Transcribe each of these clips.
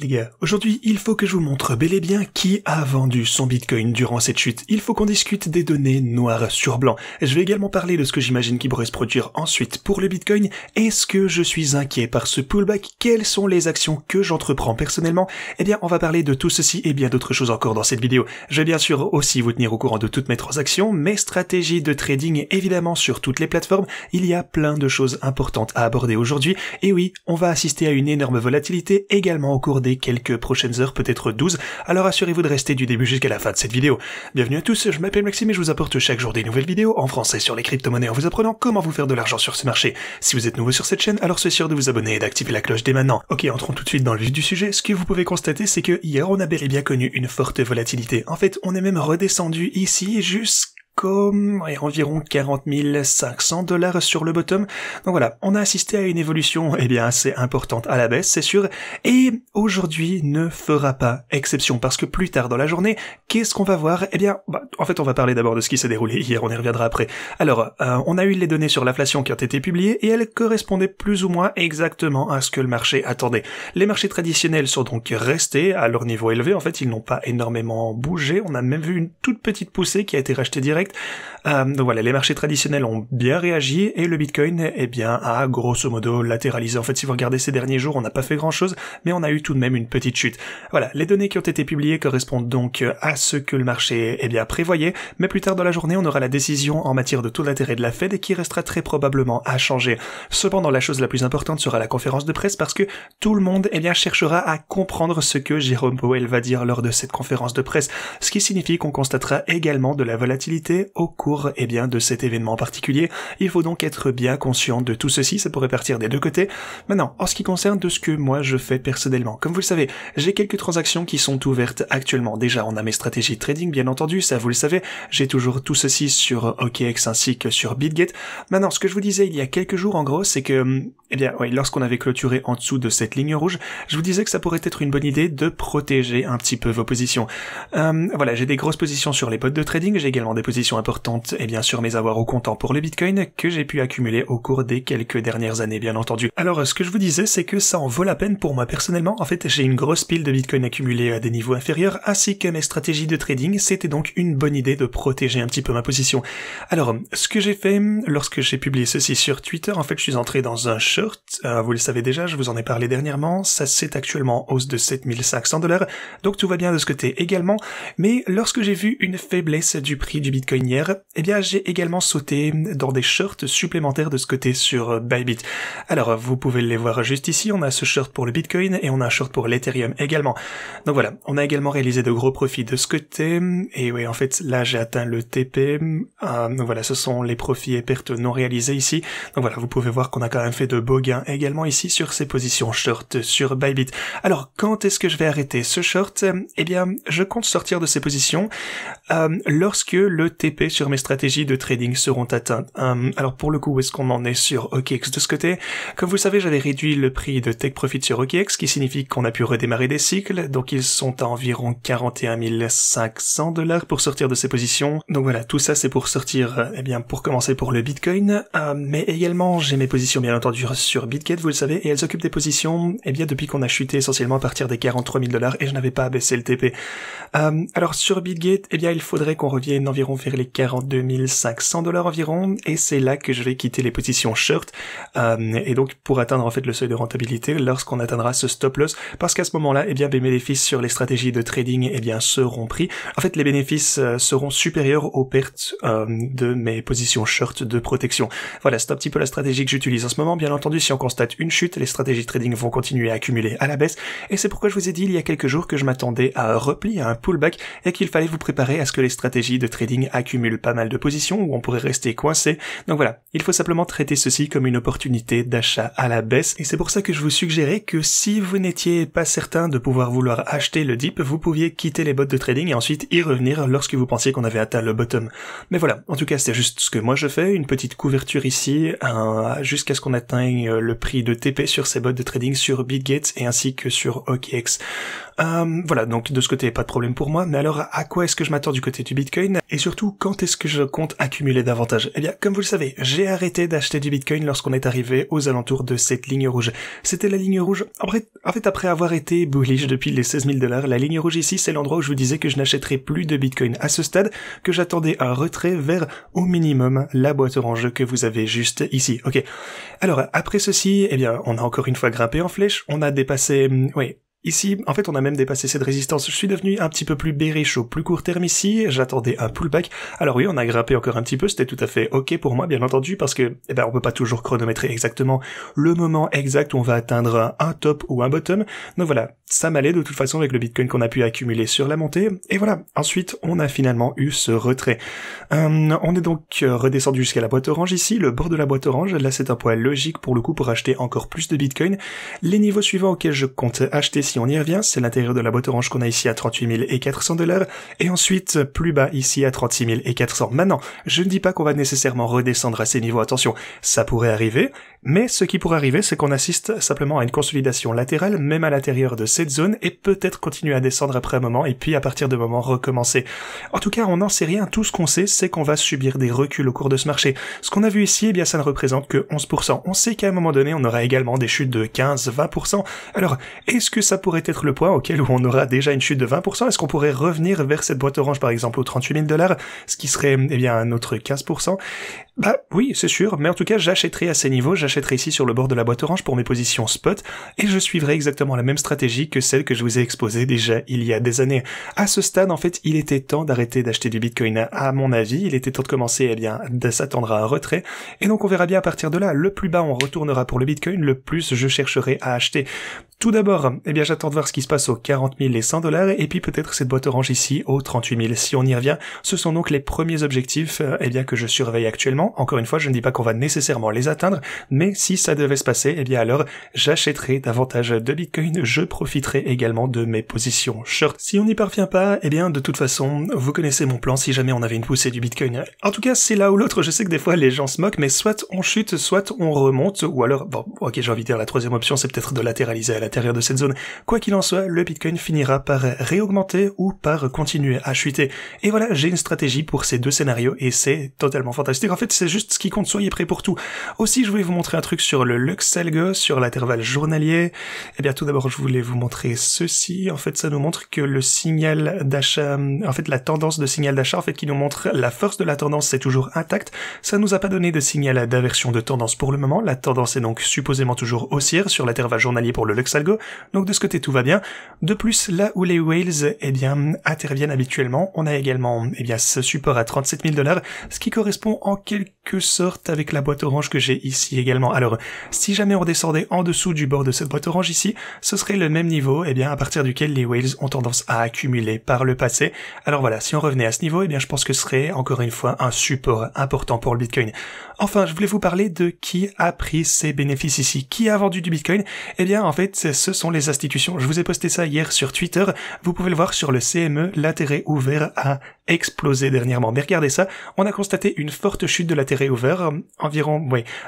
Les gars, aujourd'hui, il faut que je vous montre bel et bien qui a vendu son Bitcoin durant cette chute. Il faut qu'on discute des données noires sur blanc. Je vais également parler de ce que j'imagine qui pourrait se produire ensuite pour le Bitcoin. Est-ce que je suis inquiet par ce pullback? Quelles sont les actions que j'entreprends personnellement? Eh bien, on va parler de tout ceci et bien d'autres choses encore dans cette vidéo. Je vais bien sûr aussi vous tenir au courant de toutes mes transactions, mes stratégies de trading évidemment sur toutes les plateformes. Il y a plein de choses importantes à aborder aujourd'hui. Et oui, on va assister à une énorme volatilité également au cours des quelques prochaines heures, peut-être 12, alors assurez-vous de rester du début jusqu'à la fin de cette vidéo. Bienvenue à tous, je m'appelle Maxime et je vous apporte chaque jour des nouvelles vidéos en français sur les crypto-monnaies en vous apprenant comment vous faire de l'argent sur ce marché. Si vous êtes nouveau sur cette chaîne, alors soyez sûr de vous abonner et d'activer la cloche dès maintenant. Ok, entrons tout de suite dans le vif du sujet. Ce que vous pouvez constater, c'est que hier on a bel et bien connu une forte volatilité. En fait, on est même redescendu ici jusqu'à environ 40 500 $ sur le bottom. Donc voilà, on a assisté à une évolution assez importante à la baisse, c'est sûr, et aujourd'hui ne fera pas exception, parce que plus tard dans la journée, qu'est-ce qu'on va voir? En fait, on va parler d'abord de ce qui s'est déroulé hier, on y reviendra après. Alors, on a eu les données sur l'inflation qui ont été publiées, et elles correspondaient plus ou moins exactement à ce que le marché attendait. Les marchés traditionnels sont donc restés à leur niveau élevé, en fait, ils n'ont pas énormément bougé, on a même vu une toute petite poussée qui a été rachetée direct. Donc voilà, les marchés traditionnels ont bien réagi et le Bitcoin a grosso modo latéralisé. En fait, si vous regardez ces derniers jours, on n'a pas fait grand chose, mais on a eu tout de même une petite chute. Voilà, les données qui ont été publiées correspondent donc à ce que le marché prévoyait, mais plus tard dans la journée, on aura la décision en matière de taux d'intérêt de la Fed qui restera très probablement à changer. Cependant, la chose la plus importante sera la conférence de presse parce que tout le monde cherchera à comprendre ce que Jérôme Powell va dire lors de cette conférence de presse, ce qui signifie qu'on constatera également de la volatilité au cours de cet événement particulier. Il faut donc être bien conscient de tout ceci, ça pourrait partir des deux côtés. Maintenant, en ce qui concerne de ce que moi je fais personnellement, comme vous le savez, j'ai quelques transactions qui sont ouvertes actuellement. Déjà, on a mes stratégies de trading, bien entendu, ça vous le savez, j'ai toujours tout ceci sur OKX ainsi que sur BitGet. Maintenant, ce que je vous disais il y a quelques jours en gros, c'est que lorsqu'on avait clôturé en dessous de cette ligne rouge, je vous disais que ça pourrait être une bonne idée de protéger un petit peu vos positions. Voilà, j'ai des grosses positions sur les bots de trading, j'ai également des positions importantes sur mes avoirs au comptant pour le Bitcoin que j'ai pu accumuler au cours des quelques dernières années, bien entendu. Alors, ce que je vous disais, c'est que ça en vaut la peine pour moi personnellement. En fait, j'ai une grosse pile de Bitcoin accumulée à des niveaux inférieurs, ainsi que mes stratégies de trading. C'était donc une bonne idée de protéger un petit peu ma position. Alors, ce que j'ai fait lorsque j'ai publié ceci sur Twitter, en fait, je suis entré dans un short. Vous le savez déjà, je vous en ai parlé dernièrement. Ça, c'est actuellement en hausse de 7500 $. Donc, tout va bien de ce côté également. Mais lorsque j'ai vu une faiblesse du prix du Bitcoin hier, j'ai également sauté dans des shorts supplémentaires de ce côté sur Bybit. Alors, vous pouvez les voir juste ici, on a ce short pour le Bitcoin et on a un short pour l'Ethereum également. Donc voilà, on a également réalisé de gros profits de ce côté, et oui, en fait, là, j'ai atteint le TP, donc voilà, ce sont les profits et pertes non réalisés ici. Donc voilà, vous pouvez voir qu'on a quand même fait de beaux gains également ici sur ces positions short sur Bybit. Alors, quand est-ce que je vais arrêter ce short? Je compte sortir de ces positions lorsque le TP sur mes stratégies de trading seront atteintes. Alors pour le coup, où est-ce qu'on en est sur OKX de ce côté? Comme vous le savez, j'avais réduit le prix de Take Profit sur OKX, qui signifie qu'on a pu redémarrer des cycles, donc ils sont à environ 41 500 $ pour sortir de ces positions. Donc voilà, tout ça c'est pour sortir, pour commencer pour le Bitcoin, mais également j'ai mes positions bien entendu sur BitGet, vous le savez, et elles occupent des positions, depuis qu'on a chuté essentiellement à partir des 43 000 $ et je n'avais pas abaissé le TP. Alors sur BitGet, il faudrait qu'on revienne environ vers les 42 500 $ environ, et c'est là que je vais quitter les positions short, et donc pour atteindre en fait le seuil de rentabilité lorsqu'on atteindra ce stop loss, parce qu'à ce moment-là, mes bénéfices sur les stratégies de trading seront pris. En fait, les bénéfices seront supérieurs aux pertes de mes positions short de protection. Voilà, c'est un petit peu la stratégie que j'utilise en ce moment. Bien entendu, si on constate une chute, les stratégies de trading vont continuer à accumuler à la baisse, et c'est pourquoi je vous ai dit il y a quelques jours que je m'attendais à un repli, à un pullback, et qu'il fallait vous préparer à ce que les stratégies de trading accumulent pas mal de positions où on pourrait rester coincé. Donc voilà, il faut simplement traiter ceci comme une opportunité d'achat à la baisse, et c'est pour ça que je vous suggérais que si vous n'étiez pas certain de pouvoir vouloir acheter le dip, vous pouviez quitter les bots de trading et ensuite y revenir lorsque vous pensiez qu'on avait atteint le bottom. Mais voilà, en tout cas c'est juste ce que moi je fais, une petite couverture ici, jusqu'à ce qu'on atteigne le prix de TP sur ces bots de trading sur BitGet et ainsi que sur OKX. Voilà, donc de ce côté, pas de problème pour moi. Mais alors, à quoi est-ce que je m'attends du côté du Bitcoin? Et surtout, quand est-ce que je compte accumuler davantage? Eh bien, comme vous le savez, j'ai arrêté d'acheter du Bitcoin lorsqu'on est arrivé aux alentours de cette ligne rouge. C'était la ligne rouge. En fait, après avoir été bullish depuis les 16 000 $, la ligne rouge ici, c'est l'endroit où je vous disais que je n'achèterais plus de Bitcoin à ce stade, que j'attendais un retrait vers, au minimum, la boîte orange que vous avez juste ici. Ok. Alors, après ceci, eh bien, on a encore une fois grimpé en flèche, on a dépassé, oui. Ici, en fait, on a même dépassé cette résistance. Je suis devenu un petit peu plus bearish au plus court terme ici. J'attendais un pullback. Alors oui, on a grimpé encore un petit peu. C'était tout à fait ok pour moi, bien entendu, parce que, eh ben, on peut pas toujours chronométrer exactement le moment exact où on va atteindre un top ou un bottom. Donc voilà, ça m'allait de toute façon avec le Bitcoin qu'on a pu accumuler sur la montée. Et voilà. Ensuite, on a finalement eu ce retrait. On est donc redescendu jusqu'à la boîte orange ici, le bord de la boîte orange. Là, c'est un point logique pour le coup pour acheter encore plus de Bitcoin. Les niveaux suivants auxquels je compte acheter, si on y revient, c'est l'intérieur de la boîte orange qu'on a ici à 38 400 $, et ensuite plus bas ici à 36 400. Maintenant, je ne dis pas qu'on va nécessairement redescendre à ces niveaux, attention, ça pourrait arriver, mais ce qui pourrait arriver, c'est qu'on assiste simplement à une consolidation latérale, même à l'intérieur de cette zone, et peut-être continuer à descendre après un moment, et puis à partir de moment recommencer. En tout cas, on n'en sait rien, tout ce qu'on sait, c'est qu'on va subir des reculs au cours de ce marché. Ce qu'on a vu ici, eh bien ça ne représente que 11%. On sait qu'à un moment donné, on aura également des chutes de 15-20%. Alors, est-ce que ça pourrait être le point auquel où on aura déjà une chute de 20%? Est-ce qu'on pourrait revenir vers cette boîte orange par exemple aux 38 000 $, ce qui serait eh bien un autre 15%? Bah oui, c'est sûr, mais en tout cas j'achèterai à ces niveaux, j'achèterai ici sur le bord de la boîte orange pour mes positions spot, et je suivrai exactement la même stratégie que celle que je vous ai exposée déjà il y a des années. À ce stade, en fait, il était temps d'arrêter d'acheter du Bitcoin à mon avis, il était temps de commencer eh bien de s'attendre à un retrait, et donc on verra bien à partir de là, le plus bas on retournera pour le Bitcoin, le plus je chercherai à acheter. Tout d'abord, eh bien j'attends de voir ce qui se passe aux 40 000 et 100 $, et puis peut-être cette boîte orange ici aux 38 000. Si on y revient, ce sont donc les premiers objectifs eh bien que je surveille actuellement. Encore une fois, je ne dis pas qu'on va nécessairement les atteindre, mais si ça devait se passer, eh bien alors j'achèterai davantage de Bitcoin, je profiterai également de mes positions short. Si on n'y parvient pas, eh bien de toute façon, vous connaissez mon plan si jamais on avait une poussée du Bitcoin. En tout cas, c'est là ou l'autre, je sais que des fois les gens se moquent, mais soit on chute, soit on remonte, ou alors, bon, ok, j'ai envie de dire la troisième option, c'est peut-être de latéraliser à l'intérieur de cette zone. Quoi qu'il en soit, le Bitcoin finira par réaugmenter ou par continuer à chuter. Et voilà, j'ai une stratégie pour ces deux scénarios et c'est totalement fantastique. En fait, c'est juste ce qui compte, soyez prêts pour tout. Aussi, je voulais vous montrer un truc sur le Lux Algo, sur l'intervalle journalier. Eh bien, tout d'abord, je voulais vous montrer ceci. En fait, ça nous montre que le signal d'achat, en fait, la tendance de signal d'achat, en fait, qui nous montre la force de la tendance, c'est toujours intact. Ça nous a pas donné de signal d'aversion de tendance pour le moment. La tendance est donc supposément toujours haussière sur l'intervalle journalier pour le Lux Algo. Donc de ce côté tout va bien. De plus, là où les whales eh bien interviennent habituellement, on a également eh bien ce support à 37 000 $, ce qui correspond en quelque sorte avec la boîte orange que j'ai ici également. Alors, si jamais on descendait en dessous du bord de cette boîte orange ici, ce serait le même niveau eh bien à partir duquel les whales ont tendance à accumuler par le passé. Alors voilà, si on revenait à ce niveau, eh bien je pense que ce serait encore une fois un support important pour le Bitcoin. Enfin, je voulais vous parler de qui a pris ces bénéfices ici. Qui a vendu du Bitcoin? Eh bien, en fait, ce sont les institutions. Je vous ai posté ça hier sur Twitter. Vous pouvez le voir sur le CME. L'intérêt ouvert a explosé dernièrement. Mais regardez ça. On a constaté une forte chute de l'intérêt ouvert. Environ,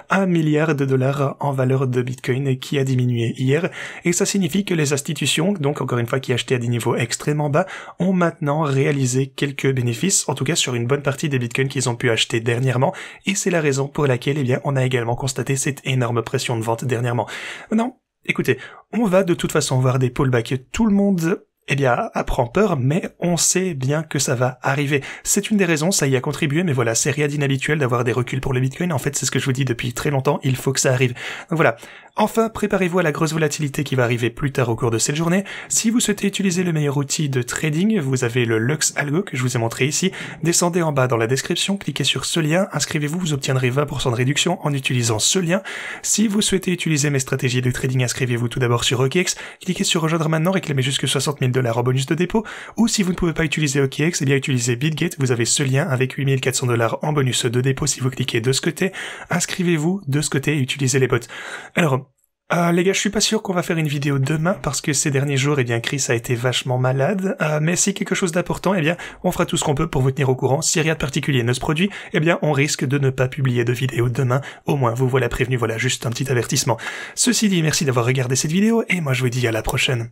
1 milliard de dollars en valeur de Bitcoin qui a diminué hier. Et ça signifie que les institutions, donc encore une fois qui achetaient à des niveaux extrêmement bas, ont maintenant réalisé quelques bénéfices. En tout cas, sur une bonne partie des Bitcoins qu'ils ont pu acheter dernièrement. Et c'est la raison pour laquelle, eh bien, on a également constaté cette énorme pression de vente dernièrement. Non. Écoutez, on va de toute façon voir des pullbacks. Tout le monde, eh bien, prend peur, mais on sait bien que ça va arriver. C'est une des raisons, ça y a contribué, mais voilà, c'est rien d'inhabituel d'avoir des reculs pour le Bitcoin. En fait, c'est ce que je vous dis depuis très longtemps, il faut que ça arrive. Donc voilà. Enfin, préparez-vous à la grosse volatilité qui va arriver plus tard au cours de cette journée. Si vous souhaitez utiliser le meilleur outil de trading, vous avez le Lux Algo que je vous ai montré ici. Descendez en bas dans la description, cliquez sur ce lien, inscrivez-vous, vous obtiendrez 20% de réduction en utilisant ce lien. Si vous souhaitez utiliser mes stratégies de trading, inscrivez-vous tout d'abord sur OKX, cliquez sur rejoindre maintenant, réclamez jusque 60 000 $ en bonus de dépôt, ou si vous ne pouvez pas utiliser OKX, eh bien utilisez BitGet, vous avez ce lien avec 8 400 $ en bonus de dépôt si vous cliquez de ce côté. Inscrivez-vous de ce côté et utilisez les bots. Alors, les gars, je suis pas sûr qu'on va faire une vidéo demain parce que ces derniers jours, eh bien, Chris a été vachement malade. Mais si quelque chose d'important, eh bien, on fera tout ce qu'on peut pour vous tenir au courant. Si rien de particulier ne se produit, eh bien, on risque de ne pas publier de vidéo demain. Au moins, vous voilà prévenu. Voilà, juste un petit avertissement. Ceci dit, merci d'avoir regardé cette vidéo et moi, je vous dis à la prochaine.